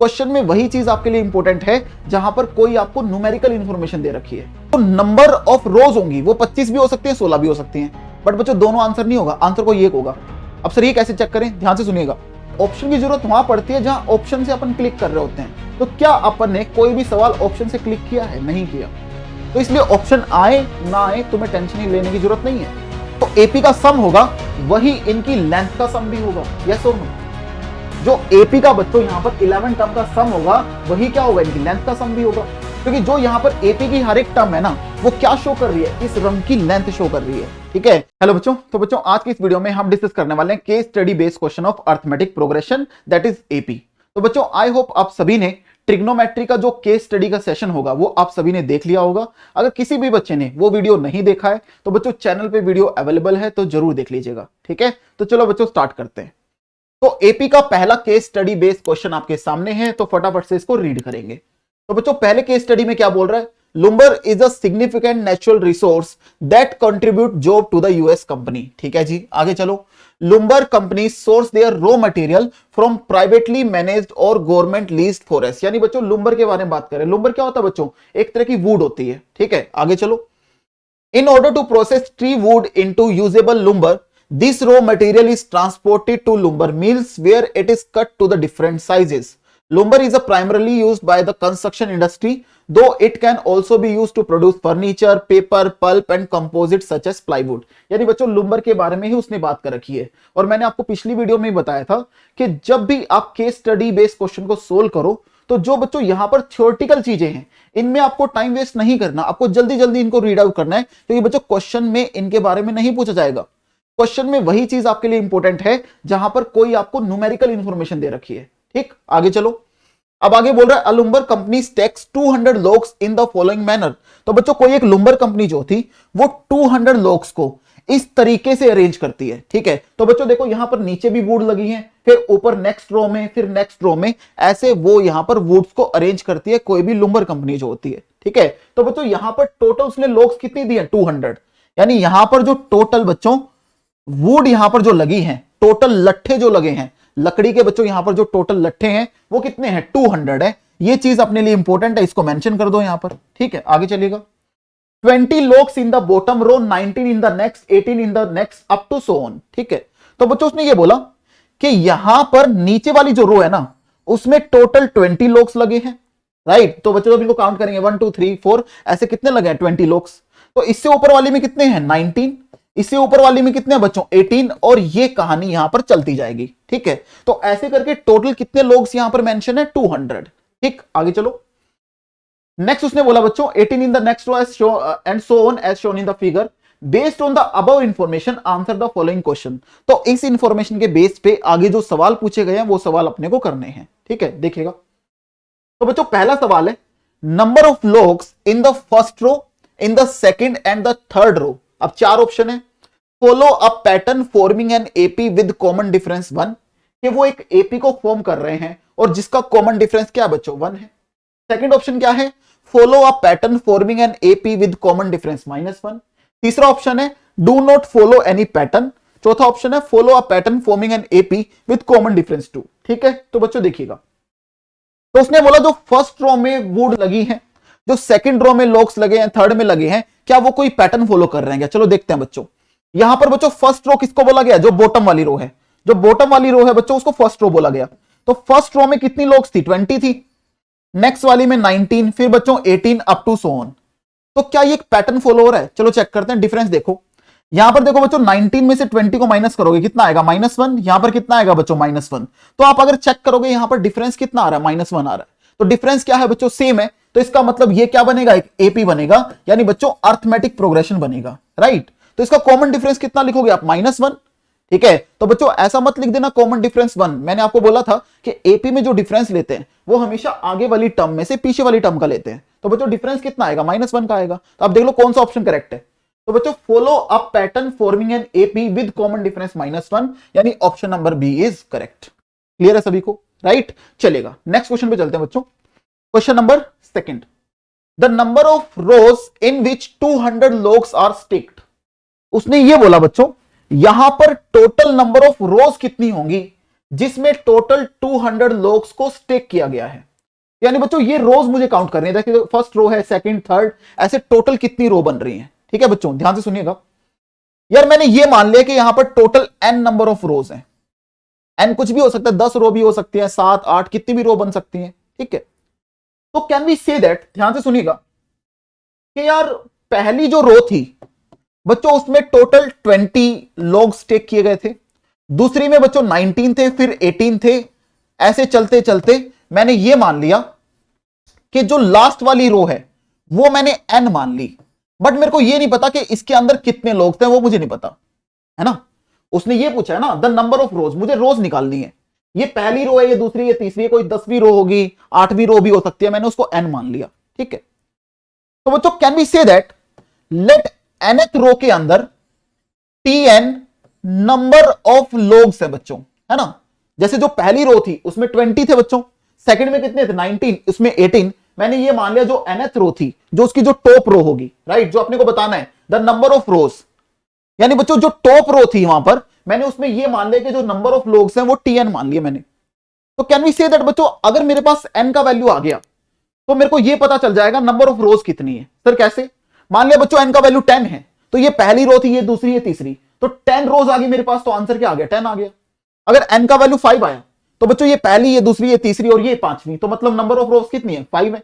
Question में वही चीज आपके लिए इंपॉर्टेंट है जहां पर कोई आपको न्यूमेरिकल इंफॉर्मेशन दे रखी है। तो नंबर ऑफ रोज होंगी, वो 25 भी हो सकती है, 16 भी हो सकती हैं, बट बच्चों दोनों आंसर नहीं होगा, आंसर कोई एक होगा। अब सर ये कैसे चेक करें, ध्यान से सुनिएगा। ऑप्शन की जरूरत वहां पड़ती है जहां ऑप्शन से अपन क्लिक कर रहे होते हैं। तो क्या अपन ने कोई भी सवाल ऑप्शन से क्लिक किया है? नहीं किया। तो इसलिए ऑप्शन आए ना आए तुम्हें टेंशन ही लेने की जरूरत नहीं है। तो एपी का सम होगा वही इनकी लेंथ का सम भी होगा, यस और नो। जो एपी का बच्चों यहाँ पर 11 टर्म का सम होगा वही क्या होगा, इनकी लेंथ का सम भी होगा। क्योंकि जो यहाँ पर एपी की हर एक टर्म है ना, वो क्या शो कर रही है, इस रंग की लेंथ शो कर रही है। ठीक है, हेलो बच्चों। तो बच्चों आज की इस वीडियो में हम डिस्कस करने वाले हैं case study based question of arithmetic progression, that is AP. तो बच्चों आई होप आप सभी ने ट्रिग्नोमेट्री का जो केस स्टडी का सेशन होगा वो आप सभी ने देख लिया होगा। अगर किसी भी बच्चे ने वो वीडियो नहीं देखा है तो बच्चों चैनल पे वीडियो अवेलेबल है, तो जरूर देख लीजिएगा। ठीक है, तो चलो बच्चों स्टार्ट करते हैं। तो एपी का पहला केस स्टडी बेस्ड क्वेश्चन आपके सामने है, तो फटाफट से इसको रीड करेंगे। तो बच्चों पहले केस स्टडी में क्या बोल रहा है, lumber is a significant natural resource that contribute job to the US company. ठीक है जी, आगे चलो। Lumber company source their raw material from privately managed और गवर्नमेंट लीज्ड फॉरेस्ट। यानी बच्चों लुम्बर के बारे में बात करें, लुम्बर क्या होता है बच्चों, एक तरह की वुड होती है। ठीक है, आगे चलो। In order to process tree wood into usable lumber, this raw material is transported to lumber mills where it is cut to the different sizes. Lumber is a primarily used by the construction industry, though it can also be used to produce furniture, paper, pulp and composites such as plywood. यानी बच्चों lumber के बारे में ही उसने बात कर रखी है। और मैंने आपको पिछली वीडियो में बताया था कि जब भी आप केस स्टडी बेस्ड क्वेश्चन को सोल्व करो तो जो बच्चों यहां पर थ्योरेटिकल चीजें हैं इनमें आपको टाइम वेस्ट नहीं करना, आपको जल्दी जल्दी इनको रीड आउट करना है, क्योंकि बच्चों क्वेश्चन में इनके बारे में नहीं पूछा जाएगा। क्वेश्चन में वही चीज आपके लिए इंपॉर्टेंट है जहां पर कोई आपको न्यूमेरिकल इंफॉर्मेशन दे रखी है। ठीक, आगे चलो। अब आगे बोल रहा है lumber company takes 200 logs in the following manner. तो बच्चों कोई एक लुम्बर कंपनी जो थी वो 200 लोग्स को इस तरीके से अरेंज करती है। ठीक है, तो बच्चों देखो यहां पर नीचे भी वुड लगी है, फिर ऊपर नेक्स्ट रो में, फिर नेक्स्ट रो में, ऐसे वो यहां पर वुड्स को अरेंज करती है कोई भी लुम्बर कंपनी जो होती है। ठीक है, तो बच्चों यहां पर टोटल उसने लोग्स कितनी दी है, 200। यानी यहां पर जो टोटल बच्चों वुड यहां पर जो लगी हैं, टोटल लट्ठे जो लगे हैं लकड़ी के बच्चों यहां पर जो टोटल लट्ठे हैं वो कितने हैं, 200 है। ये चीज अपने लिए इंपॉर्टेंट है, इसको मेंशन कर दो यहां पर। ठीक है, आगे चलिएगा। 20 logs in the bottom row, 19 in the next, 18 in the next, up to so on. ठीक है, तो बच्चों उसने ये बोला कि यहां पर नीचे वाली जो रो है ना उसमें टोटल 20 लोग्स लगे हैं, राइट। तो बच्चों इनको काउंट करेंगे 1 2 3 4, ऐसे कितने लगे हैं, 20 लोग्स। तो इससे ऊपर वाली में कितने हैं, 19, इससे ऊपर वाली में कितने बच्चों, 18, और ये कहानी यहां पर चलती जाएगी। ठीक है, तो ऐसे करके टोटल कितने लोग यहां पर मेंशन है, 200। ठीक, आगे चलो। नेक्स्ट उसने बोला बच्चों 18 in the next row and so on as shown in the figure, based on the above information answer the following question. तो इस इंफॉर्मेशन के बेस पे आगे जो सवाल पूछे गए हैं वो सवाल अपने को करने हैं। ठीक है, देखिएगा। तो बच्चों पहला सवाल है number of logs in the first row, in the second and the third row. अब 4 ऑप्शन है। Follow a pattern forming an AP with common difference 1, कि वो एक एपी को फॉर्म कर रहे हैं और जिसका कॉमन डिफरेंस क्या बच्चों, 1 है। सेकंड ऑप्शन क्या है, follow a pattern forming an AP with common difference -1। तीसरा ऑप्शन है do not follow any pattern. चौथा ऑप्शन है follow a pattern forming an AP with common difference 2। ठीक है, तो बच्चों देखिएगा। तो उसने बोला जो फर्स्ट रो में वुड लगी है, जो सेकंड रो में लॉग्स लगे हैं, थर्ड में लगे हैं, क्या वो कोई पैटर्न फॉलो कर रहे हैं क्या? चलो देखते हैं बच्चों। यहां पर बच्चों फर्स्ट रो किसको बोला गया, जो बॉटम वाली रो है, जो बॉटम वाली रो है बच्चों उसको फर्स्ट रो बोला गया। तो फर्स्ट रो में कितनी लॉग्स थी, 20 थी। नेक्स्ट वाली में 19, फिर बच्चों 18 अप टू सो ऑन। तो क्या ये एक पैटर्न फॉलो हो रहा है? चलो चेक करते हैं। डिफरेंस देखो, यहां पर देखो बच्चों 19 में से 20 को माइनस करोगे कितना आएगा, -1। यहां पर कितना आएगा बच्चों, -1। तो आप अगर चेक करोगे यहां पर डिफरेंस कितना आ रहा है, -1 आ रहा है। तो डिफरेंस क्या है बच्चों, सेम है। तो इसका मतलब ये क्या बनेगा, एक एपी बनेगा, यानी बच्चों अरिथमेटिक प्रोग्रेशन बनेगा, राइट। तो इसका कॉमन डिफरेंस कितना लिखोगे आप, -1। ठीक है, तो बच्चों ऐसा मत लिख देना कॉमन डिफरेंस 1। मैंने आपको बोला था कि एपी में जो डिफरेंस लेते हैं वो हमेशा आगे वाली टर्म में से पीछे वाली टर्म का लेते हैं। तो बच्चों डिफरेंस कितना आएगा, -1 का आएगा। तो आप देख लो कौन सा ऑप्शन करेक्ट है। तो बच्चों follow a pattern forming an AP with common difference -1, यानी option number B is correct. Clear है सभी को, राइट। चलेगा, नेक्स्ट क्वेश्चन पे चलते हैं बच्चों। Question number second, the number of rows in which 200 logs are stacked. उसने ये बोला बच्चों यहां पर टोटल नंबर ऑफ रोज कितनी होंगी जिसमें टोटल 200 लोग्स को स्टेक किया गया है। यानी बच्चों ये रोज मुझे काउंट करनी है, देखिए फर्स्ट रो है, सेकंड, थर्ड, ऐसे टोटल कितनी रो बन रही है। ठीक है बच्चों, ध्यान से सुनिएगा। यार मैंने ये मान लिया कि यहां पर टोटल n नंबर ऑफ रोज हैं, n कुछ भी हो सकता है, 10 रो भी हो सकती है, 7, 8, कितनी भी रो बन सकती है। ठीक है, तो कैन वी से दैट, ध्यान से सुनिएगा, कि यार पहली जो रो थी बच्चों उसमें टोटल 20 लोग स्टेक किए गए थे, दूसरी में बच्चों 19 थे, फिर 18 थे, ऐसे चलते चलते मैंने ये मान लिया कि जो लास्ट वाली रो है वो मैंने n मान ली, बट मेरे को ये नहीं पता कि इसके अंदर कितने लोग थे, वो मुझे नहीं पता है ना। उसने ये पूछा है ना द नंबर ऑफ रोज, मुझे रोज निकालनी है। ये पहली रो है, ये दूसरी, ये तीसरी है, कोई 10वीं रो होगी, 8वीं रो भी हो सकती है, मैंने उसको n मान लिया। ठीक है, तो बच्चों can we say that let nth row के अंदर tn नंबर ऑफ लोग्स है बच्चों, है ना। जैसे जो पहली रो थी उसमें 20 थे बच्चों, सेकंड में कितने थे 19, उसमें 18, मैंने ये मान लिया जो nth रो थी, जो उसकी जो टॉप रो होगी, राइट, जो अपने को बताना है द नंबर ऑफ रोज, यानी बच्चों जो टॉप रो थी वहां पर मैंने उसमें ये मान लिया कि जो नंबर ऑफ लोग्स हैं वो tn मान लिए मैंने। तो कैन वी से दैट बच्चों अगर मेरे पास n का वैल्यू आ गया तो मेरे को ये पता चल जाएगा नंबर ऑफ रोज कितनी है। सर कैसे? मान लिया बच्चों n का वैल्यू 10 है, तो ये पहली रो थी, ये दूसरी, ये तीसरी, तो 10 रोज आ गई मेरे पास, तो आंसर क्या आ गया? 10 आ गया। अगर n का वैल्यू 5 आया तो बच्चों ये पहली, ये दूसरी, ये तीसरी और ये पांचवी, तो मतलब नंबर ऑफ रोज कितनी है? 5 है।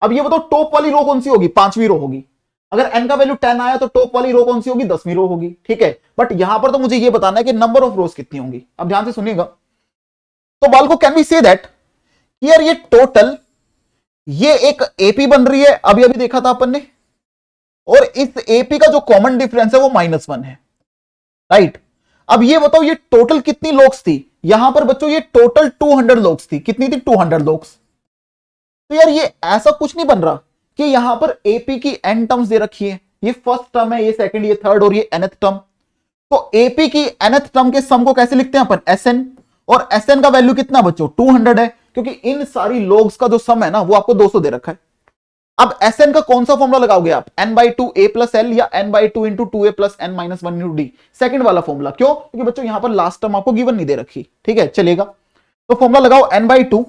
अब ये बताओ टॉप वाली रो कौन सी होगी? 5वीं रो होगी। अगर n का वैल्यू 10 आया तो टॉप वाली रो कौन सी होगी? 10वीं रो होगी। ठीक है, बट यहां पर तो मुझे ये बताना है कि नंबर ऑफ रोज कितनी होंगी। अब ध्यान से सुनिएगा, तो बालको कैन वी से दैट यार ये टोटल, ये एक एपी बन रही है, अभी अभी देखा था अपन ने, और इस एपी का जो कॉमन डिफरेंस है वो -1 है, राइट। अब ये बताओ ये टोटल कितनी लोग्स थी? यहां पर बच्चों ये टोटल 200 लोग्स थी। कितनी थी? 200 लोग्स। तो यार ये ऐसा कुछ नहीं बन रहा कि यहां पर एपी की n टर्म्स दे रखी है, ये फर्स्ट टर्म है, ये सेकंड, ये थर्ड और ये nth टर्म। तो एपी की nth टर्म के सम को कैसे लिखते हैं अपन? Sn, और Sn का वैल्यू कितना बच्चों? 200 है, क्योंकि इन सारी लोग्स का जो सम है ना वो आपको 200 दे रखा है। अब Sn का कौन सा फॉर्मुला लगाओगे आप? n/2 a प्लस एल या n/2 into 2a plus n minus 1 into D, second वाला फॉर्मुला। क्यों? क्योंकि बच्चों यहां पर लास्ट टर्म आपको गिवन नहीं दे रखी। ठीक है, चलेगा, तो फॉर्मुला लगाओ n/2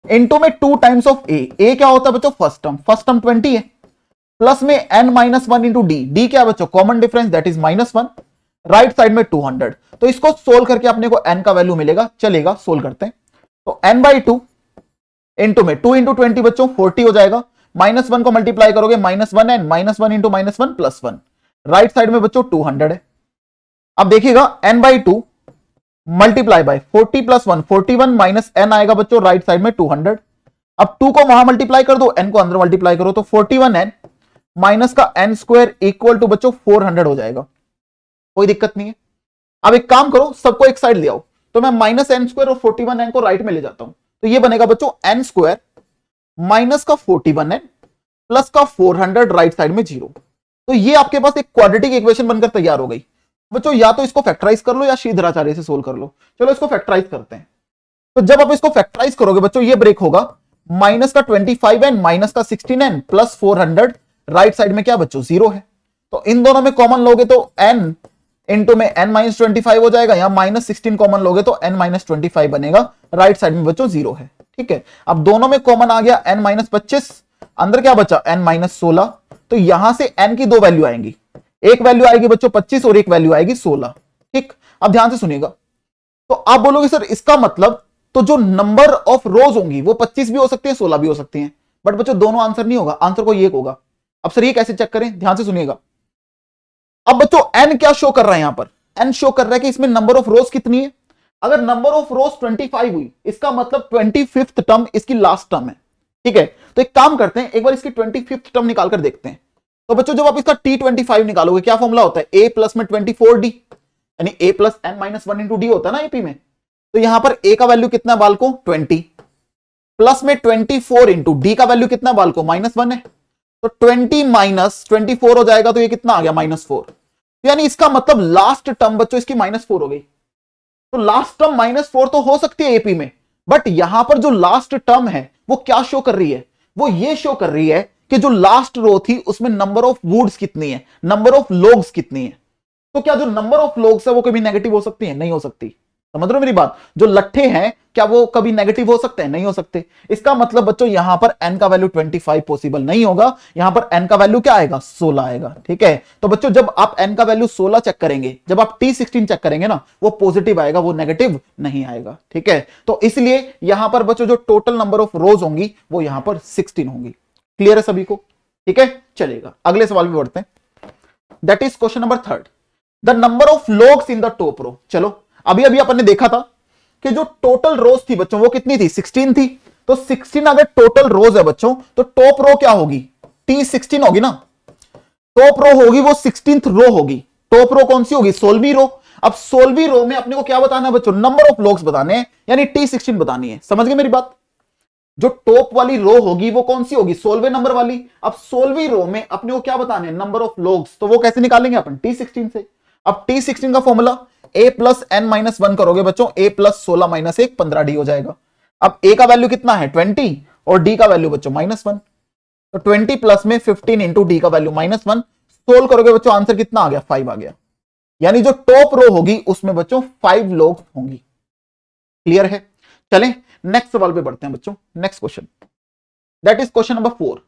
इंटू में 2 टाइम्स ऑफ a। a क्या होता है बच्चों? फर्स्ट टर्म, फर्स्ट टर्म 20 है, प्लस में n minus 1 into D, D क्या बच्चों? Common difference, that is -1, right side में 200। तो इसको सोल्व करके अपने को n का वैल्यू मिलेगा। चलेगा, सोल्व करते हैं। तो n/2 इंटू में 2 इंटू 20 बच्चों 40 हो जाएगा, -1 को मल्टीप्लाई करोगे -1n, -1 into -1 plus 1, right side में बच्चों 200 है। अब देखिएगा n/2 multiply by 40 plus 1, 41 minus n आएगा बच्चों राइट साइड में 200। अब 2 को वहां मल्टीप्लाई कर दो, n को अंदर मल्टीप्लाई करो, तो 41n माइनस का n स्क्वायर इक्वल टू बच्चों 400 हो जाएगा। कोई दिक्कत नहीं है। अब एक काम करो, सबको एक साइड ले आओ, तो मैं -n स्क्वायर और 41n को राइट में ले जाता हूं, तो ये बनेगा बच्चों n स्क्वायर माइनस का 41n प्लस का 400 राइट साइड में 0। तो ये आपके पास एक क्वाड्रेटिक इक्वेशन बनकर तैयार हो गई बच्चों। या तो इसको फैक्टराइज कर लो या श्रीधराचार्य से सोल्व कर लो। चलो इसको फैक्टराइज करते हैं। तो जब आप इसको फैक्टराइज करोगे बच्चों ये ब्रेक होगा, माइनस का 25n माइनस का 16n प्लस 400, राइट साइड में क्या बच्चों? 0 है। तो इन दोनों में कॉमन लोगे तो n इंटू में n माइनस 25 हो जाएगा, यहां -16 कॉमन लोगे तो n माइनस 25 बनेगा, राइट साइड में बच्चों 0 है। ठीक है, अब दोनों में कॉमन आ गया n माइनस 25, अंदर क्या बचा? n minus 16। तो यहां से n की दो वैल्यू आएंगी, एक वैल्यू आएगी बच्चों 25 और एक वैल्यू आएगी 16। ठीक, अब ध्यान से सुनिएगा। तो आप बोलोगे सर इसका मतलब तो जो नंबर ऑफ रोज होंगी वो 25 भी हो सकती है, 16 भी हो सकती हैं, बट बच्चों दोनों आंसर नहीं होगा, आंसर कोई एक होगा। अब सर ये कैसे चेक करें? ध्यान से सुनिएगा। अब बच्चों n क्या शो कर रहा है? यहां पर n शो कर रहा है कि इसमें नंबर ऑफ रोज कितनी है। अगर नंबर ऑफ रोज 25 हुई, इसका मतलब 25th टर्म इसकी लास्ट टर्म है। ठीक है, तो एक काम करते हैं, एक बार इसकी 25th टर्म निकाल कर देखते हैं। तो बच्चों जब आप इसका t25 निकालोगे, क्या फॉर्मूला होता है? a प्लस में 24d, यानी a plus n minus 1 into D होता है ना एपी में। तो यहां पर a का वैल्यू कितना बालको? 20, प्लस में 24 इंटू डी का वैल्यू कितना बालको? -1 है, तो 20 माइनस 24 हो जाएगा, तो ये कितना आ गया? -4। यानी इसका मतलब लास्ट टर्म बच्चों इसकी -4 हो गई। तो लास्ट टर्म -4 तो हो सकती है एपी में, बट यहां पर जो लास्ट टर्म है वो क्या शो कर रही है? वो ये शो कर रही है कि जो लास्ट रो थी उसमें नंबर ऑफ वुड्स कितनी है, नंबर ऑफ लोग्स कितनी है। तो क्या जो नंबर ऑफ लोग्स है वो कभी नेगेटिव हो सकती है? नहीं हो सकती। समझ रहे हो मेरी बात? जो लट्ठे हैं क्या वो कभी नेगेटिव हो सकते हैं? नहीं हो सकते। इसका मतलब बच्चों यहां पर n का वैल्यू 25 पॉसिबल नहीं होगा, यहां पर n का वैल्यू क्या आएगा? 16 आएगा। ठीक है, तो बच्चों जब आप n का वैल्यू 16 चेक करेंगे, जब आप T16 चेक करेंगे ना, वो पॉजिटिव आएगा, वो नेगेटिव नहीं आएगा। ठीक है, तो इसलिए यहां पर बच्चों जो टोटल नंबर ऑफ रोज होंगी वो यहां पर 16 होंगी। क्लियर है सभी को? ठीक है, चलेगा अगले सवाल में बढ़ते हैं। That is question number 3, the number of logs in the top row. चलो अभी अभी अपन ने देखा था कि जो टोटल रोज थी बच्चों वो कितनी थी? 16 थी। तो 16 अगर टोटल रोज है बच्चों तो टॉप रो क्या होगी? T16 होगी ना। टॉप रो होगी वो 16th रो होगी। टॉप रो कौन सी होगी? 16वीं रो। अब 16वीं रो में अपने को क्या बताना है बच्चों? नंबर ऑफ लोग्स बताने हैं, यानी T16 बतानी है। समझ गए मेरी बात? जो टॉप वाली रो होगी वो कौन सी होगी? 16वें नंबर वाली। अब 16वीं रो में अपने को क्या बताने हैं? Number of logs. तो वो कैसे निकालेंगे अपन? T16 से। अब T16 का formula a plus n minus 1 करोगे बच्चों, a प्लस 16 माइनस 1 15d हो जाएगा। अब a का वैल्यू कितना है? 20 और d का वैल्यू बच्चों -1। तो 20 प्लस में 15 इंटू डी का वैल्यू -1 सोल्व करोगे बच्चों, आंसर कितना आ गया? 5 आ गया। यानी जो टॉप रो होगी उसमें बच्चों 5 लोग होंगी। क्लियर है? चलें नेक्स्ट सवाल पे बढ़ते हैं बच्चों। Next question, that is question number 4,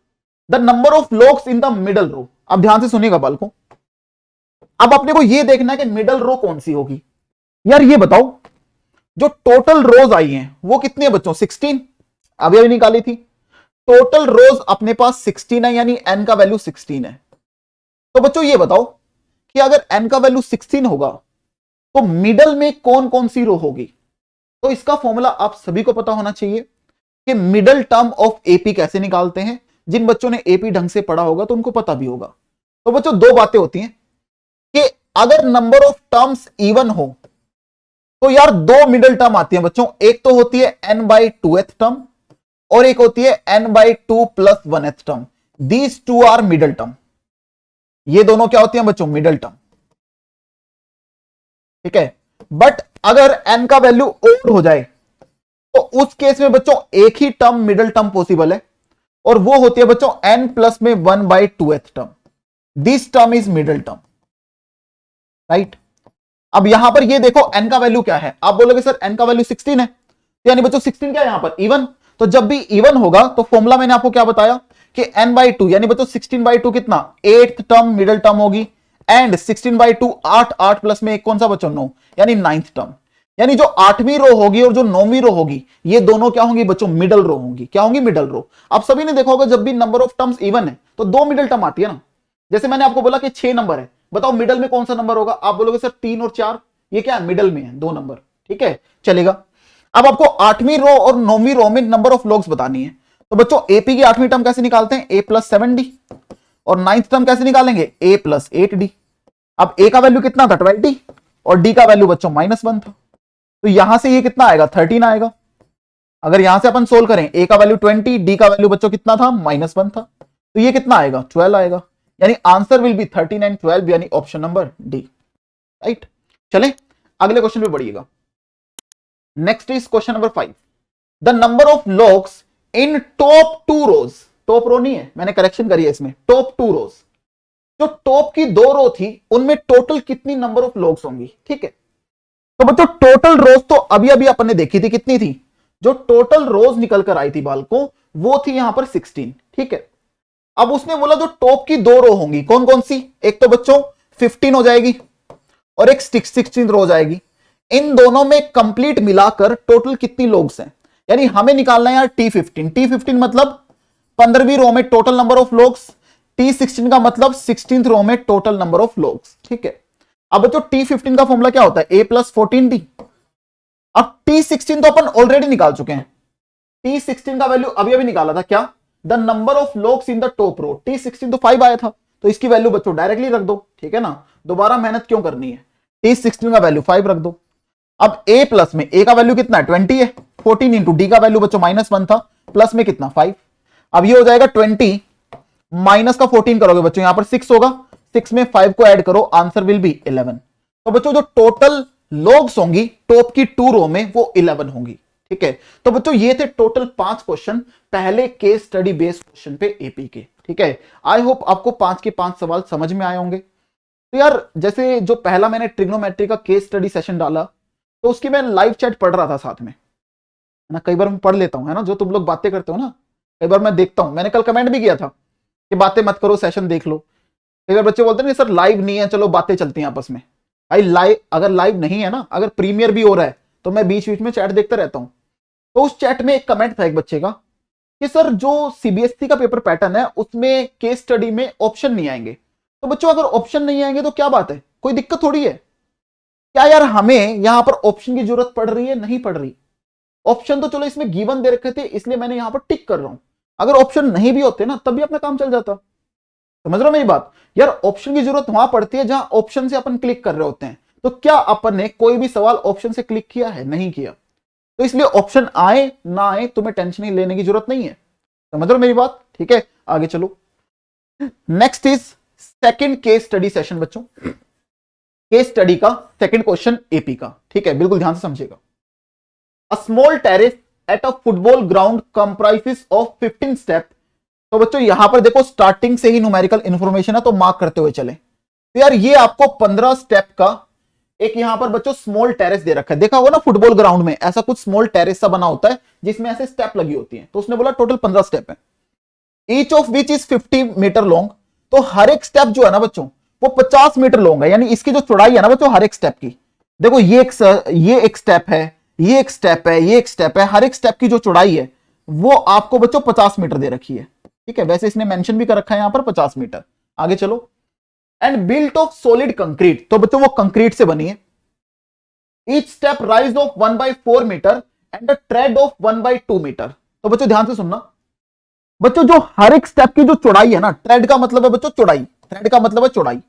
the number of logs in the middle row. अब ध्यान से सुनिएगा बालकों, अब अपने को यह देखना है कि मिडल रो कौन सी होगी। यार ये बताओ, जो टोटल रोज आई हैं वो कितनी है बच्चों? 16। अभी अभी निकाली थी। टोटल रोज अपने पास 16 है, यानी n का वैल्यू 16 है। तो बच्चों ये बताओ कि अगर n का वैल्यू 16 होगा तो मिडल में कौन कौन सी रो होगी? तो इसका फॉर्मूला आप सभी को पता होना चाहिए कि मिडल टर्म ऑफ एपी कैसे निकालते हैं। जिन बच्चों ने एपी ढंग से पढ़ा होगा तो उनको पता भी होगा। तो बच्चों दो बातें होती हैं कि अगर नंबर ऑफ टर्म्स इवन हो तो यार दो मिडल टर्म आती हैं बच्चों। एक तो होती है n/2th टर्म और एक होती है n/2 + 1th term. These two are middle term. ये दोनों क्या होती हैं बच्चों? Middle term. ठीक है, बट अगर n का वैल्यू ओड हो जाए तो उस केस में बच्चों एक ही टर्म मिडल टर्म पॉसिबल है और वो होती है बच्चों n प्लस में 1/2th term. This term is middle term. Right, अब यहां पर ये देखो n का वैल्यू क्या है। आप बोलोगे सर n का वैल्यू 16 है, तो यानी बच्चों 16 क्या है यहां पर? इवन। तो जब भी इवन होगा तो फॉर्मूला मैंने आपको क्या बताया कि n/2 यानी बच्चों 16/2 कितना? 8th टर्म मिडल टर्म होगी। एंड 16/2 8, 8 प्लस में एक कौन सा बच्चों? 9, यानी 9th टर्म। यानी जो 8वीं रो होगी और जो 9वीं रो होगी ये दोनों क्या होंगी बच्चों? मिडल रो होंगी। क्या होंगी? Middle row. आप सभी ने देखा होगा जब भी नंबर ऑफ टर्म्स इवन है तो दो मिडल टर्म आती है ना। जैसे मैंने आपको बोला कि 6 नंबर है, बताओ मिडल में कौन सा नंबर होगा? आप बोलोगे सर 3 और 4, ये क्या है? मिडल में है, दो नंबर। ठीक है, चलेगा। अब आपको 8वीं रो और 9वीं रो में नंबर ऑफ लोग्स बतानी है। तो बच्चों एपी की 8वीं टर्म कैसे निकालते हैं? a + 7d। और 9th टर्म कैसे निकालेंगे? a + 8d। अब a का वैल्यू कितना था? 20 और d का वैल्यू बच्चों -1 था। तो यहां से ये कितना आएगा? 13 आएगा। अगर यहां से अपन सोल्व करें, a का वैल्यू 20, d का वैल्यू बच्चों कितना था? -1 था। तो ये कितना आएगा? 12 आएगा। यानी आंसर विल बी 13 एंड 12, यानी ऑप्शन नंबर डी। राइट, चले अगले क्वेश्चन पे बढ़िएगा। Next is question number 5, the number of logs in top 2 rows. Top row नहीं है, मैंने करेक्शन करी है इसमें, टॉप 2 रोज। जो टॉप की 2 रो थी उनमें टोटल कितनी नंबर ऑफ लोग्स होंगी? ठीक है, तो बच्चों टोटल रोज तो अभी अभी अपन ने देखी थी, कितनी थी? जो टोटल रोज निकल कर आई थी बालकों वो थी यहां पर 16। ठीक है, अब उसने बोला जो टॉप की 2 रो होंगी कौन कौन सी? एक तो बच्चों 15 हो जाएगी और एक 16 रो हो जाएगी। इन दोनों में कंप्लीट मिलाकर टोटल कितनी लोग्स हैं? यानी हमें निकालना है यार T15। T15 मतलब 15वीं रो में total number of logs. T16 का मतलब 16th रो में टोटल नंबर ऑफ लोग्स। ठीक है, अब बच्चों T15 का फॉर्मूला क्या होता है? a + 14d। अब T16 तो अपन ऑलरेडी निकाल चुके हैं। T16 का वैल्यू अभी अभी निकाला था, क्या? The number of logs in the top row. T16 तो 5 आया था, तो इसकी वैल्यू बच्चों डायरेक्टली रख दो। ठीक है ना, दोबारा मेहनत क्यों करनी है? T16 का वैल्यू 5 रख दो। अब a प्लस में a का वैल्यू कितना है? 20 है। 14 इंटू डी का वैल्यू बच्चों -1 था, प्लस में कितना? 5। अब ये हो जाएगा 20 माइनस का 14 करोगे बच्चों, यहां पर 6 होगा। 6 में 5 को ऐड करो, आंसर विल बी 11। तो बच्चों जो टोटल लोग्स होंगी टॉप की 2 रो में वो 11 होंगी। ठीक है, तो बच्चों ये थे टोटल 5 क्वेश्चन पहले केस स्टडी बेस्ड क्वेश्चन पे एपी के। ठीक है, आई होप आपको 5 के 5 सवाल समझ में आए होंगे। तो यार जैसे जो पहला मैंने ट्रिग्नोमेट्री का केस स्टडी सेशन डाला तो उसकी मैं लाइव चैट पढ़ रहा था साथ में, है ना। कई बार मैं पढ़ लेता हूँ, है ना, जो तुम लोग बातें करते हो ना, कई बार मैं देखता हूँ। मैंने कल कमेंट भी किया था कि बातें मत करो, सेशन देख लो। कई बार बच्चे बोलते हैं सर लाइव नहीं है, चलो बातें चलती हैं आपस में। भाई लाइव, अगर लाइव नहीं है ना, अगर प्रीमियर भी हो रहा है तो मैं बीच बीच में चैट देखता रहता हूँ। तो उस चैट में एक कमेंट था एक बच्चे का कि सर जो सीबीएसई का पेपर पैटर्न है उसमें केस स्टडी में ऑप्शन नहीं आएंगे। तो बच्चों अगर ऑप्शन नहीं आएंगे तो क्या बात है, कोई दिक्कत थोड़ी है क्या यार। हमें यहां पर ऑप्शन की जरूरत पड़ रही है, नहीं पड़ रही। ऑप्शन तो चलो इसमें गिवन दे रखे थे, इसलिए मैंने यहां पर टिक कर रहा हूं। अगर ऑप्शन नहीं भी होते ना तब भी अपना काम चल जाता। समझ रहे हो मेरी बात यार। ऑप्शन की जरूरत वहां पड़ती है जहां ऑप्शन से अपन क्लिक कर रहे होते हैं। तो क्या अपन ने कोई भी सवाल ऑप्शन से क्लिक किया है? नहीं किया। तो इसलिए ऑप्शन आए ना आए तुम्हें टेंशन ही लेने की जरूरत नहीं है। समझ रहे हो मेरी बात? ठीक है, आगे चलो। Next is second case study session बच्चों। केस स्टडी का सेकंड क्वेश्चन एपी का, ठीक है, बिल्कुल ध्यान से समझिएगा। A small terrace at a football ground comprises of 15 step. तो बच्चों यहां पर देखो स्टार्टिंग से ही न्यूमेरिकल इंफॉर्मेशन है, तो मार्क करते हुए चले। तो यार ये आपको 15 स्टेप का एक यहां पर बच्चों स्मॉल टेरेस दे रखा है। देखा होगा ना फुटबॉल ग्राउंड में ऐसा कुछ स्मॉल टेरेस सा बना होता है जिसमें ऐसे स्टेप लगी होती है। तो उसने बोला टोटल 15 स्टेप है, each of which is 50 metre long. तो हर एक स्टेप जो है ना बच्चों वो 50 मीटर लॉन्ग है, यानी इसकी जो चौड़ाई है ना बच्चों हर एक स्टेप की, देखो ये एक स्टेप है, ये एक स्टेप है, ये एक स्टेप है, हर एक स्टेप की जो चौड़ाई है वो आपको बच्चों 50 मीटर दे रखी है। ठीक है, वैसे इसने मेंशन भी कर रखा है यहां पर 50 मीटर। आगे चलो। And built of solid concrete. तो बच्चों वो कंक्रीट से बनी है। Each step rise of 1/4 metre and tread of 1/2 metre. तो बच्चों ध्यान से सुनना, बच्चों जो हर एक स्टेप की जो चौड़ाई है ना, ट्रेड का मतलब है बच्चों चौड़ाई, थ्रेड का मतलब है चौड़ाई।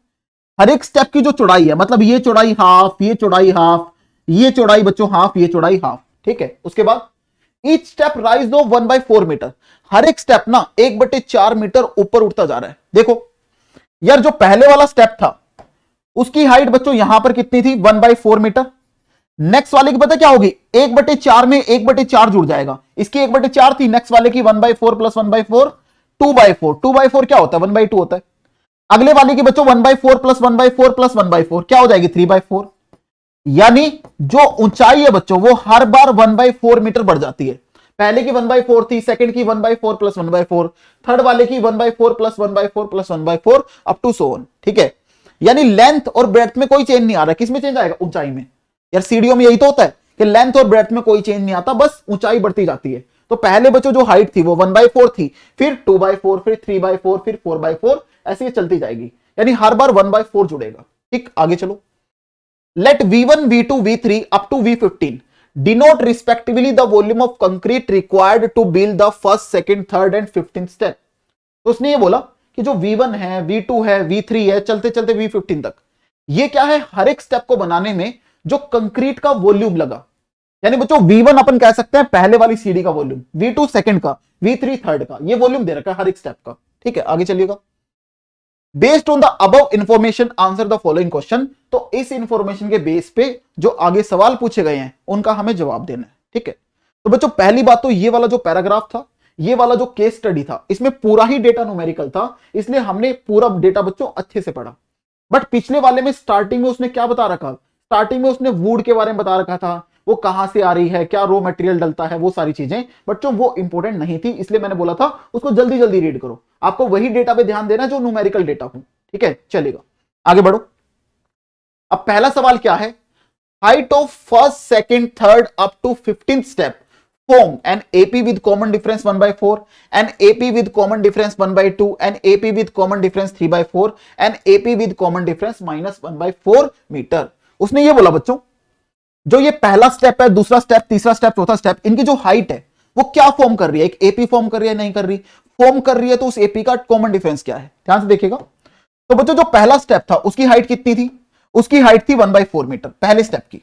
हर एक स्टेप की जो चौड़ाई है, मतलब ये चौड़ाई हाफ, ये चौड़ाई हाफ, ये चौड़ाई बच्चों हाफ, ये चौड़ाई हाफ। ठीक है, उसके बाद each step rise of 1/4 metre. हर एक स्टेप ना 1/4 मीटर ऊपर उठता जा रहा है। देखो यार जो पहले वाला स्टेप था उसकी हाइट बच्चों यहां पर कितनी थी? 1/4 मीटर। नेक्स्ट वाले की पता क्या होगी? 1/4 में 1/4 जुड़ जाएगा। इसकी 1/4 थी, नेक्स्ट वाले की 1/4 प्लस 1/4 2/4। 2/4 क्या होता है? 1/2 होता है। अगले वाले की बच्चों 1/4 प्लस 1/4 प्लस 1/4 क्या हो जाएगी? 3/4। यानी जो ऊंचाई है बच्चों वो हर बार 1/4 मीटर बढ़ जाती है। पहले की 1/4 थी, सेकंड की 1/4 प्लस 1/4, थर्ड वाले की 1/4 plus 1/4 plus 1/4 up to so on. ठीक है, यानी लेंथ और ब्रेड्थ में कोई चेंज नहीं आ रहा। किसमें चेंज आएगा? ऊंचाई में। यार सीढ़ियों में यही तो होता है कि लेंथ और ब्रेड्थ में कोई चेंज नहीं आता, बस ऊंचाई बढ़ती जाती है। तो पहले बच्चों जो हाइट थी वो 1/4 थी, फिर 2/4, फिर 3/4, फिर 4/4, ऐसे ये चलती जाएगी। यानी हर बार 1/4 जुड़ेगा। ठीक, आगे चलो। लेट V1, V2, V3 अप टू V15 denote respectively the volume of concrete required to build the first, second, third and 15th step. तो उसने ये बोला कि जो V1 है, V2 है, V3 है, चलते चलते V15 तक, ये क्या है? हर एक स्टेप को बनाने में जो कंक्रीट का वॉल्यूम लगा। यानी बच्चों V1 अपन कह सकते हैं पहले वाली सीढ़ी का वॉल्यूम, V2 सेकंड का, V3 थर्ड का, ये वॉल्यूम दे रखा है हर एक स्टेप का। ठीक है, आगे चलिएगा। Based on the above information answer the following question. तो इस इंफॉर्मेशन के बेस पे जो आगे सवाल पूछे गए हैं उनका हमें जवाब देना है। ठीक है, तो बच्चों पहली बात तो ये वाला जो पैराग्राफ था, ये वाला जो केस स्टडी था, इसमें पूरा ही डेटा न्यूमेरिकल था, इसलिए हमने पूरा डेटा बच्चों अच्छे से पढ़ा। बट पिछले वाले में स्टार्टिंग में उसने क्या बता रखा? स्टार्टिंग में उसने वुड के बारे में बता रखा था, वो कहां से आ रही है, क्या रॉ मटेरियल डलता है, वो सारी चीजें बच्चों वो इंपॉर्टेंट नहीं थी, इसलिए मैंने बोला था उसको जल्दी जल्दी रीड करो। आपको वही डेटा पे ध्यान देना जो न्यूमेरिकल डेटा हो। ठीक है, चलेगा, आगे बढ़ो। अब पहला सवाल क्या है? Height of first, second, third up to 15th step form an AP with common difference 1/4, an AP with common difference 1/2, an AP with common difference 3/4, an AP with common difference -1/4 metre. उसने ये बोला बच्चों जो ये पहला step है, दूसरा step, तीसरा स्टेप, चौथा स्टेप, इनकी जो हाइट है वो क्या फॉर्म कर रही है? एक एपी फॉर्म कर रही है? नहीं कर रही। फॉर्म कर रही है तो उस एपी का कॉमन डिफरेंस क्या है? ध्यान से देखिएगा। तो बच्चों जो पहला स्टेप था उसकी हाइट कितनी थी? उसकी हाइट थी 1/4 मीटर पहले स्टेप की।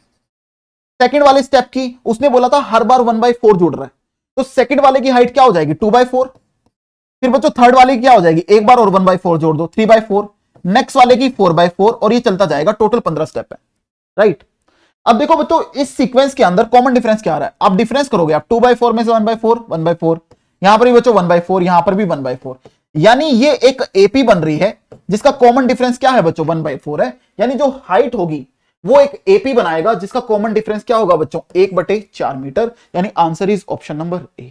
सेकंड वाले स्टेप की उसने बोला था हर बार 1/4 जुड़ रहा है, तो सेकंड वाले की हाइट क्या हो जाएगी? 2/4। फिर बच्चों थर्ड वाले की क्या हो जाएगी? एक बार और 1/4 जोड़ दो, 3/4। नेक्स्ट वाले की 4/4 और ये चलता जाएगा। टोटल 15 स्टेप है, राइट। अब देखो बच्चों इस सीक्वेंस के अंदर कॉमन डिफरेंस क्या आ रहा है? आप डिफरेंस करोगे, आप 2/4 में से 1/4, 1/4, यहां पर भी बच्चों 1/4, यहां पर भी 1/4, यानी ये एक एपी बन रही है जिसका कॉमन डिफरेंस क्या है बच्चों? 1/4 है। यानी जो हाइट होगी वो एक एपी बनाएगा जिसका कॉमन डिफरेंस क्या होगा बच्चों, 1/4 मीटर, यानी answer is option number A.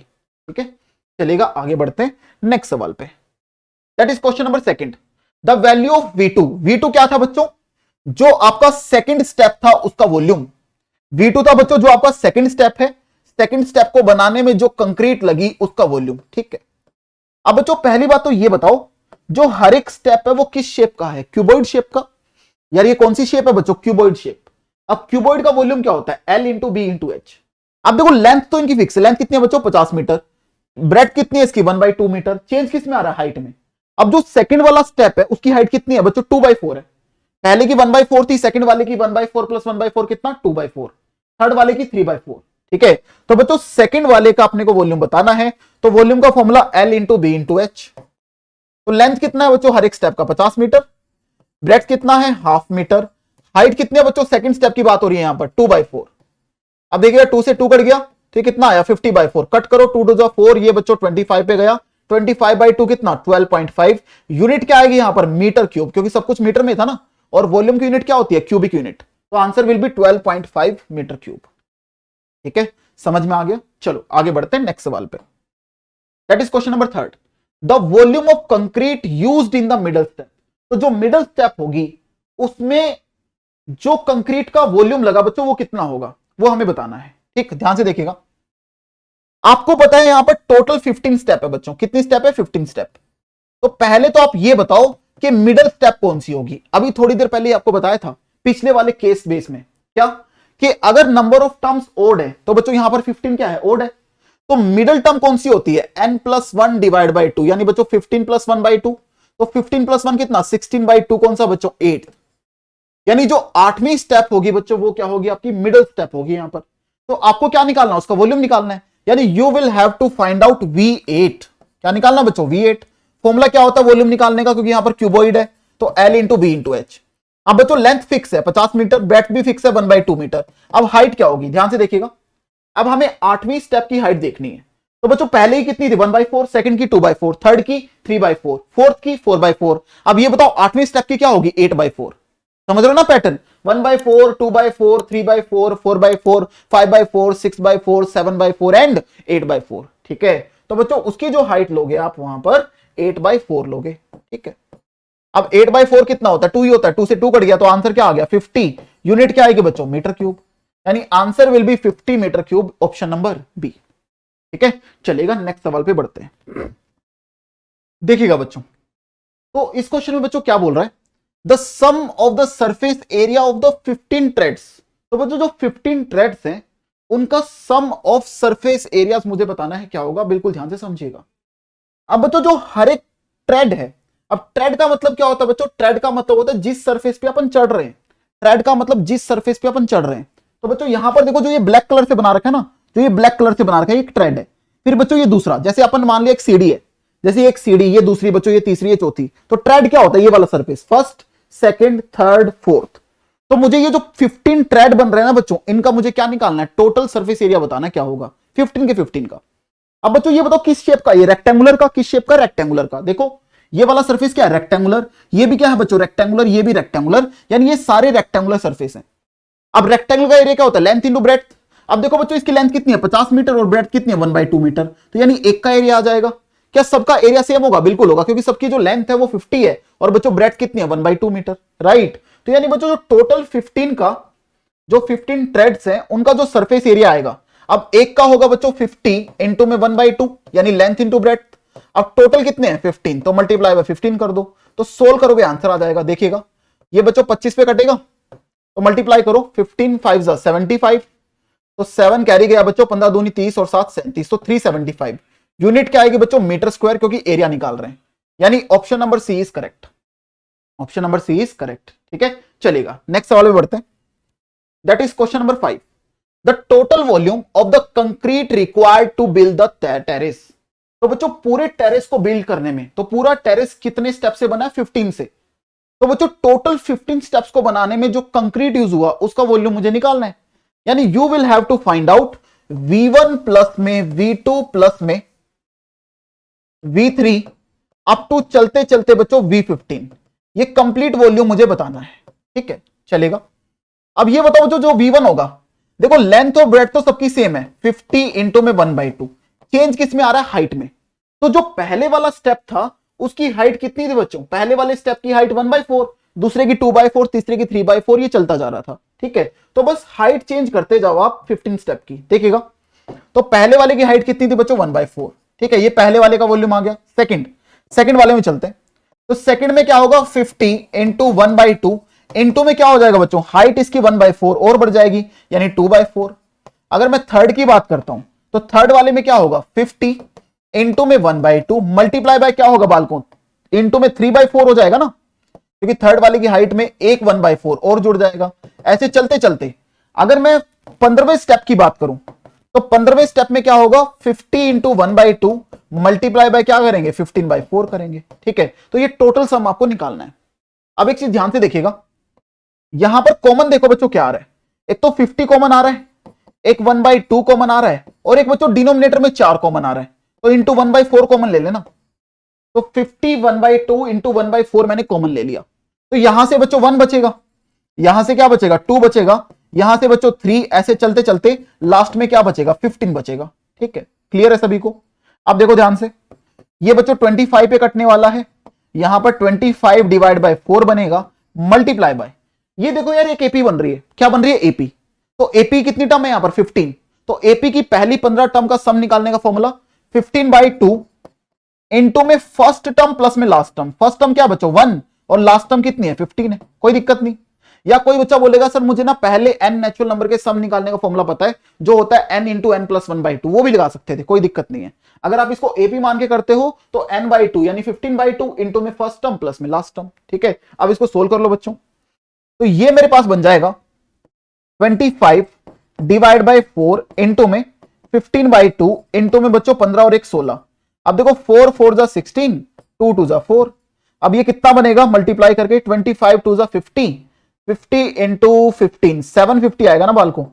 ठीक है, चलेगा, आगे बढ़ते हैं नेक्स्ट सवाल पे। That is question number second, the value of V2। V2 क्या था बच्चों, जो आपका सेकंड स्टेप था उसका वॉल्यूम। V2 था बच्चों जो आपका सेकंड स्टेप है, सेकंड स्टेप को बनाने में जो कंक्रीट लगी उसका वॉल्यूम। ठीक है, अब बच्चों पहली बात तो ये बताओ, जो हर एक स्टेप है वो किस शेप का है, क्यूबॉइड शेप का। यार ये कौन सी शेप है बच्चों, क्यूबॉइड शेप। अब क्यूबॉइड का वॉल्यूम क्या होता है, L into B into H. अब देखो लेंथ तो इनकी फिक्स है, लेंथ कितनी है बच्चों 50 मीटर, ब्रेड कितनी है इसकी 1/2 मीटर, चेंज किस में आ रहा है, हाइट में। अब जो सेकंड वाला स्टेप है उसकी हाइट कितनी है बच्चों, 2/4 है। पहले की 1/4 थी, सेकंड वाले की 1/4 प्लस 1/4 कितना 2/4, थर्ड वाले की 3/4। ठीक है, तो बच्चों सेकंड वाले का अपने को वॉल्यूम बताना है, तो वॉल्यूम का formula L into B into H. तो लेंथ कितना है बच्चों हर एक स्टेप का 50 मीटर, ब्रेड कितना है 1/2 मीटर, हाइट कितनी है बच्चों, सेकंड स्टेप की बात हो रही है यहां पर 2/4। अब देखिएगा 2 से 2 कट गया तो कितना आया 50/4, कट करो 2 2 4, ये बच्चों 25 पे गया, 25/2 कितना 12.5। यूनिट क्या आएगी यहां पर, मीटर क्यूब, क्योंकि सब कुछ मीटर में था ना, और वॉल्यूम की यूनिट क्या होती है, क्यूबिक यूनिट, तो answer will be 12.5 metre cube. ठीक है, समझ में आ गया। चलो आगे बढ़ते हैं नेक्स्ट सवाल पे। That is question number third, the volume of concrete used in the middle step. तो जो मिडल स्टेप होगी उसमें जो कंक्रीट का वॉल्यूम लगा बच्चों वो कितना होगा, वो हमें बताना है। ठीक, ध्यान से देखिएगा, आपको पता है यहां पर टोटल 15 स्टेप है बच्चों, कितनी स्टेप है 15 स्टेप। तो पहले तो आप ये बताओ कि मिडल स्टेप कौन सी होगी। अभी थोड़ी देर पहले आपको बताया था पिछले वाले केस बेस में, क्या कि अगर नंबर ऑफ टर्म्स ओड है तो बच्चों यहां पर 15 क्या है, ओड है, तो मिडल टर्म कौन सी होती है, n+1 डिवाइड बाई 2, यानी बच्चों 15 + 1/2, तो 15 + 1 कितना 16/2, कौन सा बच्चों 8। यानी जो 8वीं स्टेप होगी बच्चों वो क्या होगी, आपकी मिडल स्टेप होगी यहां पर। तो आपको क्या निकालना है, उसका वॉल्यूम निकालना है, यानी you will have to find out V8। क्या निकालना बच्चों, V8। फॉर्मूला क्या होता है वॉल्यूम निकालने का, क्योंकि यहां पर क्यूबॉइड है, तो L into B into H. अब बच्चों लेंथ फिक्स है 50 मीटर, ब्रेड्थ भी फिक्स है 1/2 मीटर। अब हाइट क्या होगी, ध्यान से देखिएगा, अब हमें 8वीं स्टेप की हाइट देखनी है। तो बच्चों पहले ही कितनी थी 1/4, सेकंड की 2/4, थर्ड की 3/4, फोर्थ की 4/4। अब ये बताओ 8वीं स्टेप की क्या होगी 8/4। समझ रहे हो ना पैटर्न, 1/4, 2/4, 3/4, 4/4, 5/4, 6/4, 7/4 एंड 8/4। ठीक है, तो बच्चों उसकी जो हाइट लोगे आप वहां पर 8/4 लोगे। ठीक है, अब 8/4 कितना होता है, 2 ही होता है, 2 से 2 कट गया तो आंसर क्या आ गया 50। यूनिट क्या आएगी बच्चों, मीटर क्यूब, यानी answer will be 50 metre cube, option number B. ठीक है, चलेगा, नेक्स्ट सवाल पे बढ़ते हैं। देखिएगा बच्चों, तो इस क्वेश्चन में बच्चों क्या बोल रहा है, the sum of the surface area of the 15 treads. तो बच्चों जो 15 ट्रेड्स हैं उनका सम ऑफ सरफेस एरियाज मुझे बताना है क्या होगा, बिल्कुल ध्यान से समझिएगा। अब बच्चों जो हर एक ट्रेड है, अब ट्रेड का मतलब क्या होता है बच्चों, ट्रेड का मतलब होता है जिस सरफेस पे अपन चढ़ रहे हैं, ट्रेड का मतलब जिस सरफेस पे अपन चढ़ रहे हैं। तो बच्चों यहां पर देखो जो ये ब्लैक कलर से बना रखा है ना, जो ये ब्लैक कलर से बना रखा है एक ट्रेड है। फिर बच्चों ये दूसरा, जैसे अपन मान लिया एक सीढ़ी है, जैसे एक सीढ़ी, ये दूसरी बच्चों, ये तीसरी, ये चौथी, तो ट्रेड क्या होता है, ये वाला surface, first second third fourth. तो मुझे ये जो 15 ट्रेड बन रहे हैं ना बच्चों, इनका मुझे क्या निकालना है, टोटल सरफेस एरिया बताना है क्या होगा 15 के 15 का। अब बच्चों ये बताओ किस शेप का, ये रेक्टेंगुलर का, किस शेप का, रेक्टेंगुलर का। देखो ये वाला सरफेस क्या है, रेक्टेंगुलर, ये भी क्या है बच्चों रेक्टेंगुलर, ये भी रेक्टेंगुलर, यानी ये सारे रेक्टेंगुलर सरफेस हैं। अब रेक्टेंगल का एरिया क्या होता है, लेंथ इंटू ब्रेड्थ। अब देखो बच्चों इसकी लेंथ कितनी है 50 मीटर और ब्रेड्थ कितनी है 1/2 मीटर, तो यानी एक का एरिया आ जाएगा। क्या सबका एरिया सेम होगा, बिल्कुल होगा, क्योंकि सबकी जो लेंथ है वो 50 है और बच्चों ब्रेड्थ कितनी है 1/2 मीटर, राइट। तो यानी बच्चों जो टोटल 15 का, जो 15 ट्रेड्स हैं उनका जो सरफेस एरिया आएगा, अब एक का होगा बच्चों 50 इंटू में 1/2, यानी लेंथ इंटू ब्रेड्थ। अब टोटल कितने हैं 15, तो मल्टीप्लाई बाय 15 कर दो, तो सोल्व करोगे आंसर आ जाएगा। देखिएगा ये बच्चों 25 पे कटेगा तो मल्टीप्लाई करो, 15 5 75, तो 7 कैरी गया बच्चों, 15 दूनी 30 और 7 37, तो 375। यूनिट क्या आएगी बच्चों, मीटर स्क्वायर, क्योंकि एरिया निकाल रहे हैं, यानी option number C is correct, option number C is correct. ठीक है, चलेगा, नेक्स्ट सवाल में बढ़ते हैं। That is question number 5, the total volume of the concrete required to build the terrace. तो बच्चों पूरे टेरेस को बिल्ड करने में, तो पूरा टेरेस कितने स्टेप से बना है 15 से, तो बच्चों टोटल 15 स्टेप्स को बनाने में जो कंक्रीट यूज हुआ उसका वॉल्यूम मुझे निकालना है। यानी you will have to find out V1 plus में V2 प्लस में V3 अप टू चलते चलते बच्चों V15, ये कंप्लीट वॉल्यूम मुझे बताना है। ठीक है, चलेगा। अब ये बताओ जो V1 होगा, देखो लेंथ और ब्रेथ तो सबकी सेम है, 50 इंटू में 1/2, चेंज किस में आ रहा है, हाइट में। तो जो पहले वाला स्टेप था उसकी हाइट कितनी थी बच्चों, पहले वाले स्टेप की हाइट 1/4, दूसरे की 2/4, तीसरे की 3/4, ये चलता जा रहा था, ठीक है। तो बस हाइट चेंज करते जाओ आप 15 स्टेप की, देखिएगा। तो पहले वाले की हाइट कितनी थी बच्चों, 1/4, ठीक है, ये पहले वाले का वॉल्यूम आ गया। सेकंड वाले में चलते हैं, तो सेकंड में क्या होगा, 50 इंटू 1/2, इंटू में क्या हो जाएगा बच्चों, हाइट इसकी 1/4 और बढ़ जाएगी, यानी 2/4। अगर मैं थर्ड की बात करता हूं, तो थर्ड वाले में क्या होगा, 50 इंटू में 1/2 मल्टीप्लाई बाय क्या होगा बालकों, इंटू में 3/4 हो जाएगा ना, क्योंकि थर्ड वाले की हाइट में एक 1/4 और जुड़ जाएगा। ऐसे चलते चलते अगर मैं 15वें स्टेप की बात करूं, तो 15वें स्टेप में क्या होगा, 50 इंटू 1/2 मल्टीप्लाई बाय क्या करेंगे, 15/4 करेंगे, ठीक है। तो ये टोटल सम आपको निकालना है। अब एक चीज ध्यान से देखिएगा, यहां पर कॉमन देखो बच्चों क्या आ रहा है, एक तो 50 कॉमन आ रहा है, एक 1/2 कॉमन आ रहा है, और एक बच्चों डिनोमिनेटर में 4 कॉमन आ रहा है, तो इंटू 1/4 कॉमन ले लेना। तो 50 1/2 इंटू 1/4 मैंने कॉमन ले लिया, तो यहां से बच्चों 1 बचेगा, यहां से क्या बचेगा, 2 बचेगा, यहां से बच्चों 3, ऐसे चलते चलते लास्ट में क्या बचेगा, 15 बचेगा, ठीक है। क्लियर है सभी को। अब देखो ध्यान से, ये बच्चों 25 पे कटने वाला है, यहां पर 25 डिवाइड बाय 4 बनेगा, मल्टीप्लाई बाय, ये देखो यार एक एपी बन रही है, क्या बन रही है, एपी। तो एपी कितनी टर्म है यहां पर, 15। तो एपी की पहली 15 टर्म का सम निकालने का फॉर्मूला 15/2 इंटू में फर्स्ट टर्म प्लस में लास्ट टर्म। फर्स्ट टर्म क्या बच्चों 1 और लास्ट टर्म कितनी है, 15 है, कोई दिक्कत नहीं। या कोई बच्चा बोलेगा सर मुझे ना पहले n नेचुरल नंबर के सम निकालने का फॉर्मूला पता है, जो होता है n इंटू n प्लस 1/2, वो भी लगा सकते थे, कोई दिक्कत नहीं है। अगर आप इसको एपी मान के करते हो तो n/2 यानी 15/2 इंटू में फर्स्ट टर्म प्लस में लास्ट टर्म, ठीक है। अब इसको सोल्व कर लो बच्चों, तो ये मेरे पास बन जाएगा 25 डिवाइड बाय 4 इंटू में 15/2 इंटू में बच्चों 15 और 1 16। अब देखो 4 4 जा 16, 2 2 जा 4। अब ये कितना बनेगा मल्टीप्लाई करके, 25 2 जा 50, 50 इंटू 15 750 आएगा ना बालको।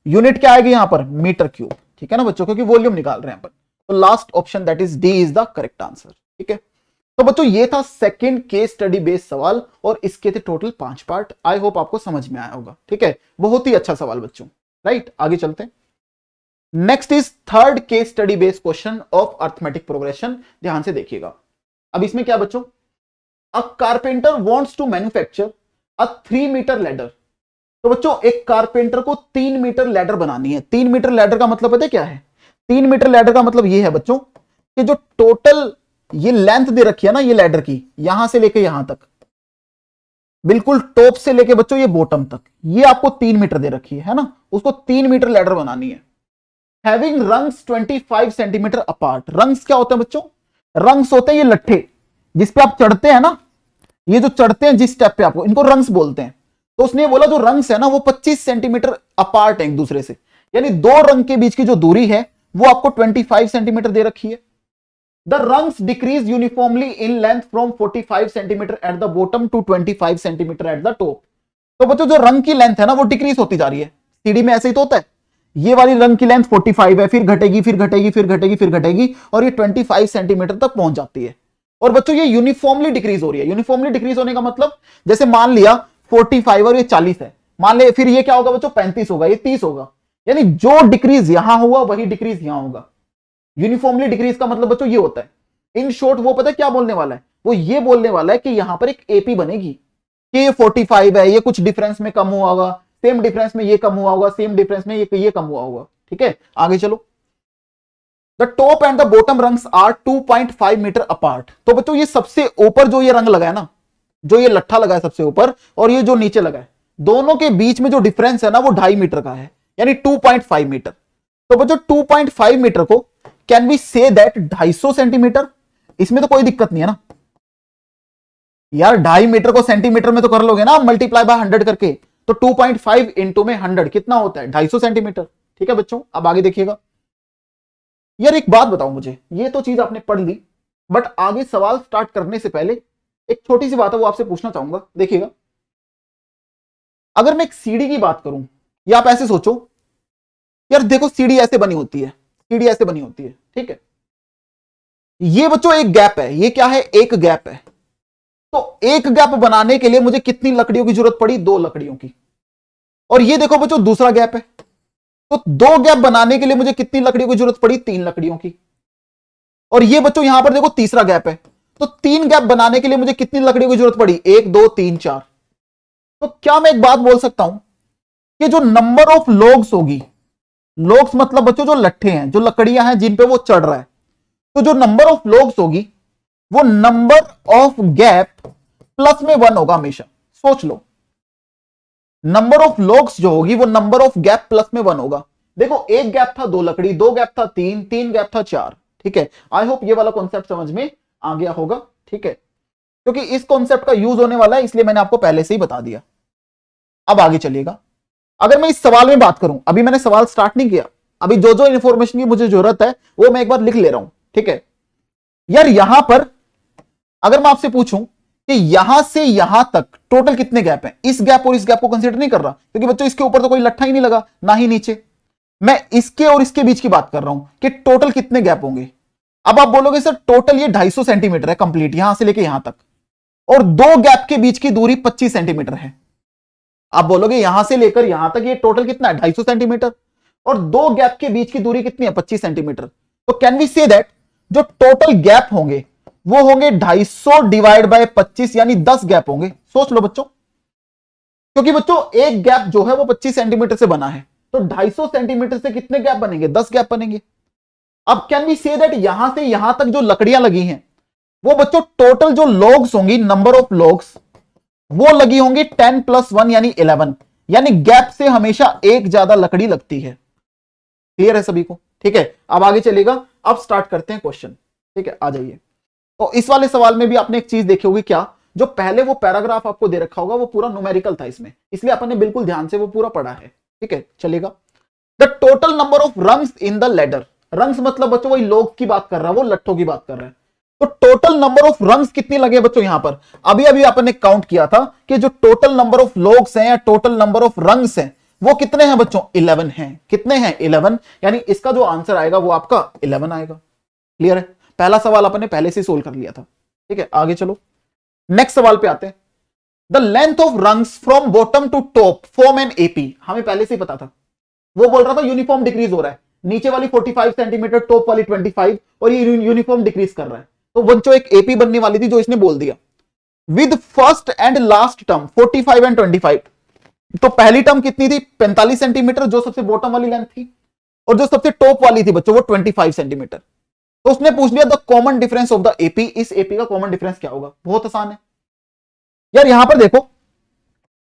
यूनिट क्या आएगी यहां पर, मीटर क्यूब, ठीक है ना बच्चों, क्योंकि वॉल्यूम निकाल रहे हैं अपन। तो last option that is D is the correct answer, ठीक है। तो बच्चों ये था सेकंड केस स्टडी बेस्ड सवाल, और इसके थे टोटल 5 पार्ट। आई होप आपको समझ में आया होगा, ठीक है। बहुत ही अच्छा सवाल बच्चों, राइट। आगे चलते हैं, next is third case study based question of arithmetic progression. ध्यान से देखिएगा, अब इसमें क्या बच्चों, a carpenter wants to manufacture a 3 metre ladder. तो बच्चों एक कारपेंटर को 3 मीटर लैडर बनानी है। 3 मीटर लैडर का मतलब पता है क्या है, 3 मीटर लैडर का मतलब ये है बच्चों कि जो टोटल ये लेंथ दे रखी है ना, ये लैडर की, यहां से लेके यहां तक, बिल्कुल टॉप से लेके बच्चों ये बॉटम तक, ये आपको 3 मीटर दे रखी है ना, उसको 3 मीटर लैडर बनानी है। Having rungs 25 centimetre apart. Rungs क्या होते हैं बच्चों, रंग्स होते हैं ये लट्ठे जिस पे आप चढ़ते हैं ना, ये जो चढ़ते हैं जिस स्टेप पे आपको, इनको रंग्स बोलते हैं। तो उसने बोला जो रंग्स है ना वो 25 सेंटीमीटर अपार्ट है एक दूसरे से, यानी दो रंग के बीच की जो दूरी है वो आपको 25 सेंटीमीटर दे रखी है। The rungs decrease uniformly in length from 45 centimetre at the bottom to 25 centimetre at the top. तो बच्चों जो रंग की लेंथ है ना वो डिक्रीज होती जा रही है, सीढ़ी में ऐसे ही तो होता है। ये वाली रंग की लेंथ 45 है, फिर घटेगी, फिर घटेगी, फिर घटेगी, फिर घटेगी, और ये 25 सेंटीमीटर तक पहुंच जाती है। और बच्चों ये यूनिफॉर्मली डिक्रीज हो रही है। यूनिफॉर्मली डिक्रीज होने का मतलब, जैसे मान लिया 45 और ये 40 है, मान ले फिर ये क्या होगा बच्चों 35 होगा, ये 30 होगा, यानी जो डिक्रीज यहां हुआ वही डिक्रीज यहां होगा। यूनिफॉर्मली डिक्रीज का मतलब बच्चों ये होता है। इन शॉर्ट वो पता है क्या बोलने वाला है, वो ये बोलने वाला है कि यहां पर एक एपी बनेगी कि ये 45 है, ये कुछ डिफरेंस में कम हुआ होगा, सेम डिफरेंस में ये कम हुआ होगा, सेम डिफरेंस में ये कम हुआ होगा, ठीक है। आगे चलो, the top and the bottom rungs are 2.5 metre apart. तो बच्चों ये सबसे ऊपर जो ये रंग लगा है ना, जो ये लट्ठा लगा है सबसे ऊपर, और ये जो नीचे लगा है, दोनों के बीच में जो डिफरेंस है ना वो 2.5 मीटर का है, यानी 2.5 मीटर। तो बच्चों 2.5 मीटर को can we say that 250 centimetre, इसमें तो कोई दिक्कत नहीं है ना यार। 2.5 मीटर को सेंटीमीटर में तो कर लोगे ना मल्टीप्लाई बाय 100 करके, तो 2.5 इंटू में 100 कितना होता है 250 सेंटीमीटर, ठीक है बच्चों। अब आगे देखिएगा, यार एक बात बताओ मुझे, ये तो चीज आपने पढ़ ली, बट आगे सवाल स्टार्ट करने से पहले एक छोटी सी बात है वो आपसे पूछना चाहूंगा। देखिएगा, अगर मैं एक सीढ़ी की बात करूं, या आप ऐसे सोचो, यार देखो सीढ़ी ऐसे बनी होती है, सीढ़ी ऐसे बनी होती है, ठीक है। ये बच्चों एक गैप है, ये क्या है, एक गैप है। तो एक गैप बनाने के लिए मुझे कितनी लकड़ियों की जरूरत पड़ी, 2 लकड़ियों की। और ये देखो बच्चों दूसरा गैप है, तो दो गैप बनाने के लिए मुझे कितनी लकड़ियों की जरूरत पड़ी? 3 लकड़ियों की। और ये बच्चों यहां पर देखो तीसरा गैप है, तो 3 गैप बनाने के लिए मुझे कितनी लकड़ियों की जरूरत पड़ी? 1 2 3 4। तो क्या मैं एक बात बोल सकता हूं कि जो नंबर ऑफ लोग्स होगी, लोग्स मतलब बच्चों जो लट्ठे हैं, जो लकड़ियां हैं जिन पे वो चढ़ रहा है, तो जो नंबर ऑफ लोग्स होगी वो नंबर ऑफ गैप प्लस में 1 होगा हमेशा। सोच लो, नंबर ऑफ लोग्स जो होगी वो नंबर ऑफ गैप प्लस में 1 होगा। देखो एक गैप था 2 लकड़ी, 2 गैप था 3, 3 गैप था 4। ठीक है, आई होप ये वाला कॉन्सेप्ट समझ में आ गया होगा। ठीक है, क्योंकि इस कॉन्सेप्ट का यूज होने वाला है इसलिए मैंने आपको पहले से ही बता दिया। अब आगे चलिएगा, अगर मैं इस सवाल में बात करूं, अभी मैंने सवाल स्टार्ट नहीं किया, अभी जो जो इंफॉर्मेशन की मुझे जरूरत है वो मैं एक बार लिख ले रहा हूं। ठीक है यार, यहां पर अगर मैं आपसे पूछूं कि यहां से यहां तक टोटल कितने गैप हैं, इस गैप और इस गैप को कंसीडर नहीं कर रहा क्योंकि बच्चों इसके ऊपर तो कोई लट्ठा ही नहीं लगा, ना ही नीचे। मैं इसके और इसके बीच की बात कर रहा हूं कि टोटल कितने गैप होंगे। अब आप बोलोगे सर टोटल ये 250 सेंटीमीटर है कंप्लीट, यहां से लेके यहां तक, और दो गैप के बीच की दूरी 25 सेंटीमीटर है। आप बोलोगे यहां से लेकर यहां तक ये टोटल कितना है? 250 सेंटीमीटर, और दो गैप के बीच की दूरी कितनी है? 25 सेंटीमीटर। तो कैन वी से दैट जो टोटल गैप होंगे वो होंगे 250 डिवाइड बाय 25, यानी 10 गैप होंगे। सोच लो बच्चों, क्योंकि बच्चों एक गैप जो है वो 25 सेंटीमीटर से बना है, तो 250 सेंटीमीटर से कितने गैप बनेंगे? 10 गैप बनेंगे। अब कैन वी से दैट यहां से यहां तक जो लकड़ियां लगी हैं वो बच्चों टोटल जो लोग्स होंगी, नंबर ऑफ लोग्स, वो लगी होंगी 10 + 1 यानी 11, यानी गैप से हमेशा एक ज्यादा लकड़ी लगती है। क्लियर है सभी को? ठीक है, अब आगे चलेगा, अब स्टार्ट करते हैं क्वेश्चन। ठीक है, आ जाइए। तो इस वाले सवाल में भी आपने एक चीज देखी होगी, क्या? जो पहले वो पैराग्राफ आपको दे रखा होगा वो पूरा न्यूमेरिकल था इसमें, इसलिए आपने बिल्कुल ध्यान से वो पूरा पढ़ा है। ठीक है, चलेगा। The total number of rungs in the ladder, rungs मतलब बच्चों वही लोग की बात कर रहा है, वो लट्ठों की बात कर रहा है। तो टोटल नंबर ऑफ रंग्स कितने लगे बच्चों यहां पर? अभी अभी आपने काउंट किया था कि जो टोटल नंबर ऑफ लोग्स हैं या टोटल नंबर ऑफ रंग्स हैं वो कितने हैं बच्चों? 11 हैं। कितने हैं? 11, यानी इसका जो आंसर आएगा वो आपका 11 आएगा। क्लियर है? पहला सवाल आपने पहले से सोल्व कर लिया था। ठीक है, आगे चलो, नेक्स्ट सवाल पे आते हैं। The length of rungs from bottom to top form an AP, हमें पहले से ही पता था। वो बोल रहा था यूनिफॉर्म डिक्रीज हो रहा है, नीचे वाली 45 सेंटीमीटर, टॉप वाली 25, और ये यूनिफॉर्म डिक्रीज कर रहा है। तो बच्चों एक एपी बनने वाली थी जो इसने बोल दिया with first and last term 45 and 25। तो पहली टर्म कितनी थी? 45 सेंटीमीटर, जो सबसे बॉटम वाली लेंथ थी, और जो सबसे टॉप वाली थी बच्चों वो 25 सेंटीमीटर। तो उसने पूछ लिया the common difference of the AP, इस एपी का कॉमन डिफरेंस क्या होगा? बहुत आसान है यार, यहां पर देखो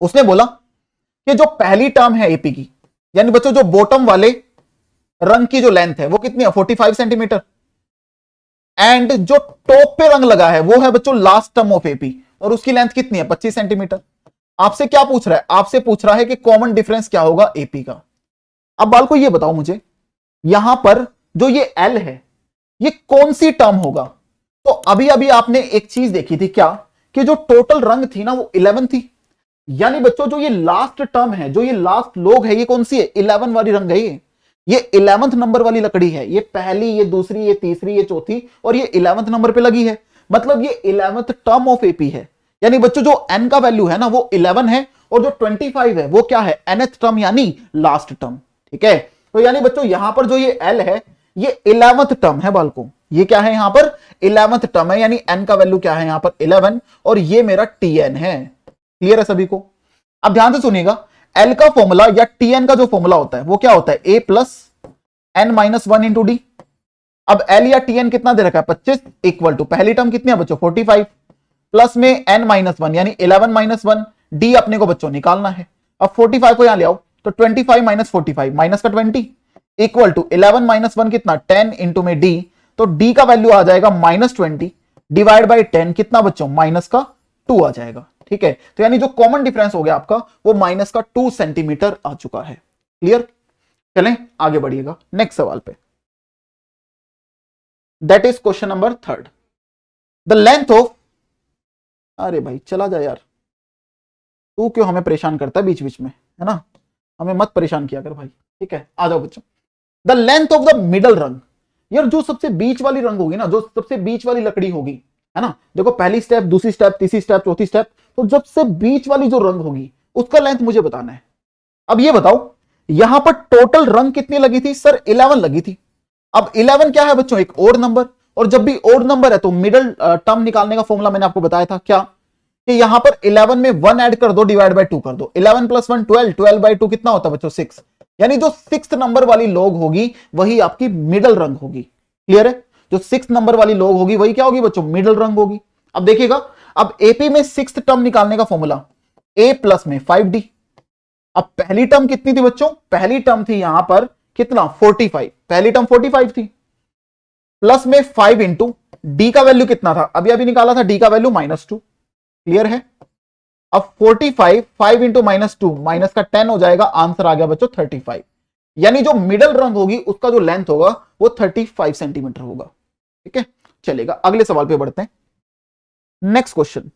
उसने बोला कि जो पहली टर्म है एपी की, यानी बच्चों जो बॉटम वाले रंग की जो लेंथ है वो कितनी है? 45 सेंटीमीटर, एंड जो टॉप पे रंग लगा है वो है बच्चों लास्ट टर्म ऑफ एपी, और उसकी लेंथ कितनी है? 25 सेंटीमीटर। आपसे क्या पूछ रहा है? आपसे पूछ रहा है कि कॉमन डिफरेंस क्या होगा एपी का। अब बाल को ये बताओ मुझे, यहां पर जो ये एल है ये कौन सी टर्म होगा? तो अभी अभी आपने एक चीज देखी थी, क्या? कि जो टोटल रंग थी ना वो 11 थी, यानी बच्चों जो ये लास्ट टर्म है, जो ये लास्ट लोग है, ये कौन सी है? 11 वाली रंग है। ये 11th नंबर वाली लकड़ी है, ये पहली, ये दूसरी, ये तीसरी, ये चौथी, और ये 11th नंबर पे लगी है, मतलब ये 11th टर्म ऑफ एपी है। यानी बच्चों जो एन का वैल्यू है ना वो 11 है, और जो 25 है वो क्या है? nth टर्म यानी लास्ट टर्म। ठीक है, तो यानी बच्चों यहां पर जो ये एल है ये 11th टर्म है बालकों, ये क्या है यहां पर? 11th टर्म है, यानी एन का वैल्यू क्या है यहां पर? 11, और ये मेरा टीएन है। क्लियर है सभी को? अब ध्यान से सुनिएगा, एल का फॉर्मूला या टीएन का जो फॉर्मूला होता है वो क्या होता है? A plus n minus 1 into d. अब एल या टीएन कितना दे रखा है? 25, इक्वल टू पहली टर्म कितनी है बच्चों? 45, प्लस में एन माइनस 1 यानी 11 माइनस 1, डी अपने को बच्चों निकालना है। अब 45 को यहां ले आओ, तो 25 माइनस 45 माइनस का 20, इक्वल टू 11 माइनस 1 कितना? 10 इंटू में डी, तो डी का वैल्यू आ जाएगा -20 डिवाइड बाई 10 कितना बच्चों? माइनस का 2 आ जाएगा। ठीक है, तो यानी जो कॉमन डिफरेंस हो गया आपका वो माइनस का 2 सेंटीमीटर आ चुका है। क्लियर? चलें आगे बढ़िएगा नेक्स्ट सवाल पे। That is question number 3। The length of, अरे भाई चला जा यार, तू क्यों हमें परेशान करता है बीच बीच में, है ना? हमें मत परेशान किया कर भाई। ठीक है, आ जाओ बच्चों। The length of the middle रंग, यार जो सबसे बीच वाली रंग होगी ना, जो सबसे बीच वाली लकड़ी होगी, है ना? देखो पहली स्टेप, दूसरी स्टेप, तीसरी स्टेप, चौथी स्टेप, तो जब से बीच वाली जो रंग होगी उसका लेंथ मुझे बताना है। अब ये बताओ यहां पर टोटल रंग कितनी लगी थी सर? 11 लगी थी। अब 11 क्या है बच्चों? एक ओड नंबर, और जब भी ओड नंबर है तो मिडल टर्म निकालने का फॉर्मूला मैंने आपको बताया था क्या, कि यहां पर 11 में 1 ऐड कर दो, डिवाइड बाय 2 कर दो। 11 + 1 12, 12 बाय 2 कितना होता है बच्चों? 6। यानी जो 6 नंबर वाली लॉग होगी वही आपकी मिडल रंग होगी। क्लियर है? जो 6 नंबर वाली लॉग होगी वही क्या होगी बच्चों? मिडल रंग होगी। अब देखिएगा, अब एपी में 6th टर्म निकालने का फॉर्मूला, a प्लस में 5d। अब पहली टर्म कितनी थी बच्चों? पहली टर्म थी यहां पर कितना? 45। पहली टर्म 45 थी, प्लस में 5 इंटू डी का वैल्यू कितना था? अभी अभी निकाला था, डी का वैल्यू -2। क्लियर है? अब 45 5 इंटू -2 माइनस का 10 हो जाएगा, आंसर आ गया बच्चों 35। यानी जो मिडल रंग होगी उसका जो लेंथ होगा वो 35 सेंटीमीटर होगा। ठीक है, चलेगा, अगले सवाल पे बढ़ते हैं। Next question,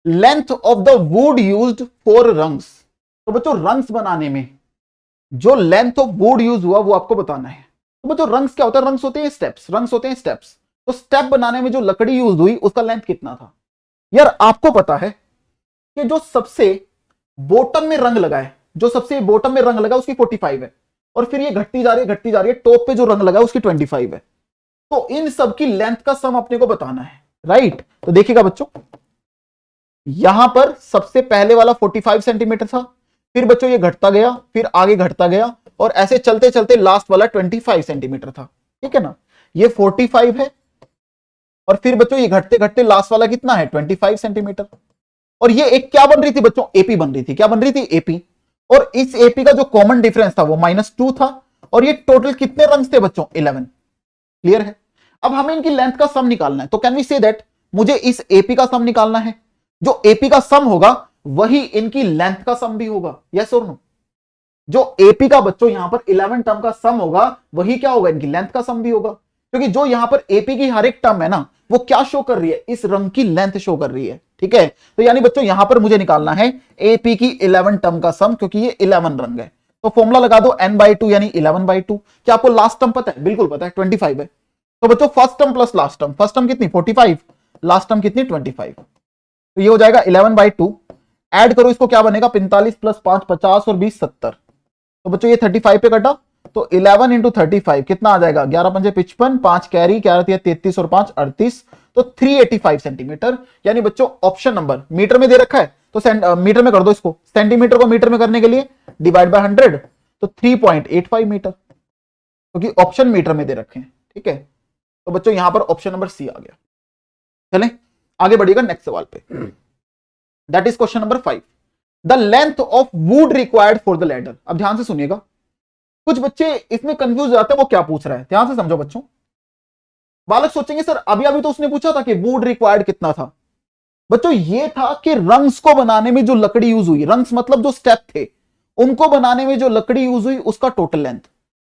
length of the wood used for rungs. तो बच्चों रंग्स बनाने में जो लेंथ ऑफ वुड यूज हुआ वो आपको बताना है। तो बच्चों रंग्स क्या होता है? रंग्स होते हैं स्टेप्स, रंग्स होते हैं स्टेप्स। तो स्टेप बनाने में जो लकड़ी यूज हुई उसका लेंथ कितना था? यार आपको पता है कि जो सबसे बॉटम में रंग लगा है, जो सबसे बॉटम में रंग लगा उसकी 45 है, और फिर ये घटती जा रही है घटती जा रही है, टॉप पे जो रंग लगा है उसकी 25 है। तो इन सब की लेंथ का सम अपने को बताना है, राइट? तो देखिएगा बच्चों, यहां पर सबसे पहले वाला 45 सेंटीमीटर था, फिर बच्चों ये घटता गया, फिर आगे घटता गया, और ऐसे चलते चलते लास्ट वाला 25 सेंटीमीटर था। ठीक है ना? ये 45 है, और फिर बच्चों ये घटते घटते लास्ट वाला कितना है? 25 सेंटीमीटर। और ये एक क्या बन रही थी बच्चों? एपी बन रही थी। क्या बन रही थी? एपी। और इस एपी का जो कॉमन डिफरेंस था वो -2 था, और ये टोटल कितने रंग्स थे बच्चों? 11। क्लियर है? अब हमें इनकी लेंथ का सम निकालना है, तो कैन वी से दैट मुझे इस एपी का सम निकालना है। जो एपी का सम होगा वही इनकी लेंथ का सम भी होगा। यस और नो? जो एपी का बच्चों यहां पर 11 टर्म का सम होगा वही क्या होगा? इनकी लेंथ का सम भी होगा, क्योंकि जो यहां पर एपी की हर एक टर्म है ना वो क्या शो कर रही है? इस रंग की लेंथ शो कर रही है। ठीक है, तो यानी बच्चों यहां पर मुझे निकालना है एपी की 11 टर्म का सम, क्योंकि ये 11 रंग है। तो फॉर्मूला लगा दो n/2 यानी 11/2। क्या आपको लास्ट टर्म पता है? बिल्कुल पता है, 25 है। तो बच्चों first term plus last term, first term कितनी? 45, लास्ट टर्म कितनी? 25। तो ये हो जाएगा 11/2। ऐड करो इसको, क्या बनेगा? 45 + 5 50 और 20 70। तो बच्चों ये 35 पे कटा, तो 11 × 35 कितना आ जाएगा? 11 × 5 = 55, 5 कैरी, 11 × 33 और 5 38, तो 385 सेंटीमीटर। यानी बच्चों ऑप्शन नंबर, मीटर में दे रखा है तो मीटर में कर दो इसको, सेंटीमीटर को मीटर में करने के लिए डिवाइड बाय 100, तो 3.85 मीटर, क्योंकि ऑप्शन मीटर में दे रखे हैं। ठीक है, तो बच्चों यहां पर ऑप्शन नंबर सी आ गया। चलें आगे बढ़िएगा नेक्स्ट सवाल पे, that is question number 5, the length of would required for the ladder. अब ध्यान से सुनिएगा, कुछ बच्चे इसमें कंफ्यूज हो जाते हैं, वो क्या पूछ रहा है, ध्यान से समझो बच्चों। बालक सोचेंगे सर अभी अभी तो उसने पूछा था कि वुड रिक्वायर्ड कितना था। बच्चों ये था कि रंग्स को बनाने में जो लकड़ी यूज हुई, रंग्स मतलब जो स्टेप थे उनको बनाने में जो लकड़ी यूज हुई उसका टोटल लेंथ।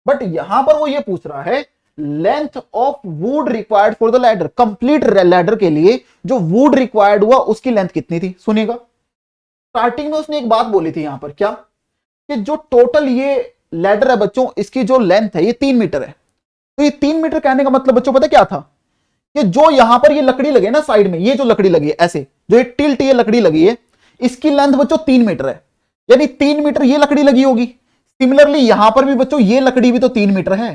बट यहां पर वो ये पूछ रहा है length of would required for the ladder, complete ladder के लिए जो वुड रिक्वायर्ड हुआ उसकी लेंथ कितनी थी। सुनिएगा, स्टार्टिंग में उसने एक बात बोली थी यहां पर, क्या? कि जो टोटल ये लैडर है बच्चों, इसकी जो लेंथ है ये 3 मीटर है। तो ये 3 मीटर कहने का मतलब बच्चों पता क्या था? कि जो यहां पर ये लकड़ी लगी है ना साइड में, ये जो लकड़ी लगी है ऐसे, जो ये टिल्ट ये लकड़ी लगी है, इसकी लेंथ बच्चों 3 मीटर है। यानी 3 मीटर ये लकड़ी लगी होगी। सिमिलरली यहां पर भी बच्चों ये लकड़ी भी तो 3 मीटर है।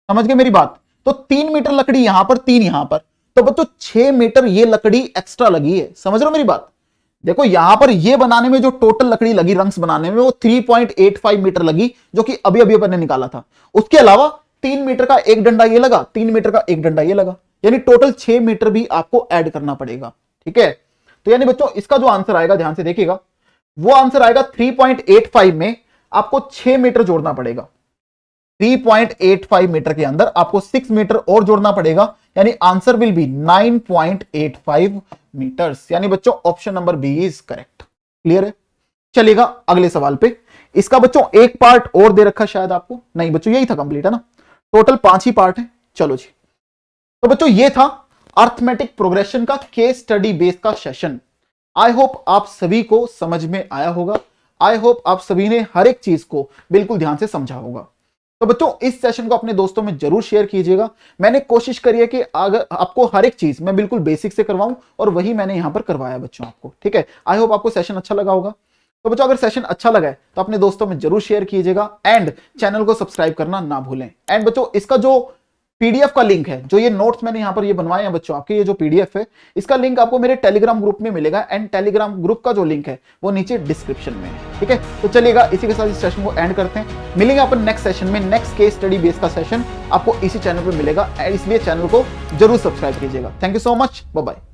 समझ गए मेरी बात? तो 3 मीटर लकड़ी यहां पर, 3 यहां पर, तो बच्चों 6 मीटर ये लकड़ी एक्स्ट्रा लगी है। समझ रहे हो मेरी बात? देखो यहां पर ये बनाने में जो टोटल लकड़ी लगी रंग्स बनाने में वो 3.85 मीटर लगी, जो कि अभी अभी अपन ने निकाला था। उसके अलावा 3 मीटर का एक डंडा ये लगा, 3 मीटर का एक डंडा ये लगा, यानी टोटल 6 मीटर भी आपको ऐड करना पड़ेगा। ठीक है, तो यानी बच्चों इसका जो आंसर आएगा, ध्यान से देखिएगा, वो आंसर आएगा 3.85 में आपको 6 मीटर जोड़ना पड़ेगा। 3.85 मीटर के अंदर आपको 6 मीटर और जोड़ना पड़ेगा, यानी आंसर विल बी 9.85 मीटर्स। यानी बच्चों option number B is correct. Clear है? चलिएगा अगले सवाल पे। इसका बच्चों एक पार्ट और दे रखा शायद आपको, नहीं बच्चों यही था, कंप्लीट है ना, टोटल 5 ही पार्ट है। चलो जी, तो बच्चों ये था अर्थमेटिक प्रोग्रेशन का केस स्टडी बेस का सेशन। आई होप आप सभी को समझ में आया होगा। आई होप आप सभी ने हर एक चीज को बिल्कुल ध्यान से समझा होगा। तो बच्चों इस सेशन को अपने दोस्तों में जरूर शेयर कीजिएगा। मैंने कोशिश करी है कि अगर आपको हर एक चीज मैं बिल्कुल बेसिक से करवाऊं, और वही मैंने यहां पर करवाया बच्चों आपको। ठीक है, आई होप आपको सेशन अच्छा लगा होगा। तो बच्चों अगर सेशन अच्छा लगा है तो अपने दोस्तों में जरूर शेयर कीजिएगा एंड चैनल को सब्सक्राइब करना ना भूलें। एंड बच्चों इसका जो पीडीएफ का लिंक है, जो ये नोट्स मैंने यहां पर ये बनवाए हैं बच्चों, आपके ये जो पीडीएफ है इसका लिंक आपको मेरे टेलीग्राम ग्रुप में मिलेगा एंड टेलीग्राम ग्रुप का जो लिंक है वो नीचे डिस्क्रिप्शन में है। ठीक है, तो चलिएगा इसी के साथ इस सेशन को एंड करते हैं। मिलेंगे अपन नेक्स्ट सेशन में, नेक्स्ट केस स्टडी बेस का सेशन आपको इसी चैनल पर मिलेगा, इसलिए चैनल को जरूर सब्सक्राइब कीजिएगा। Thank you so much, bye bye.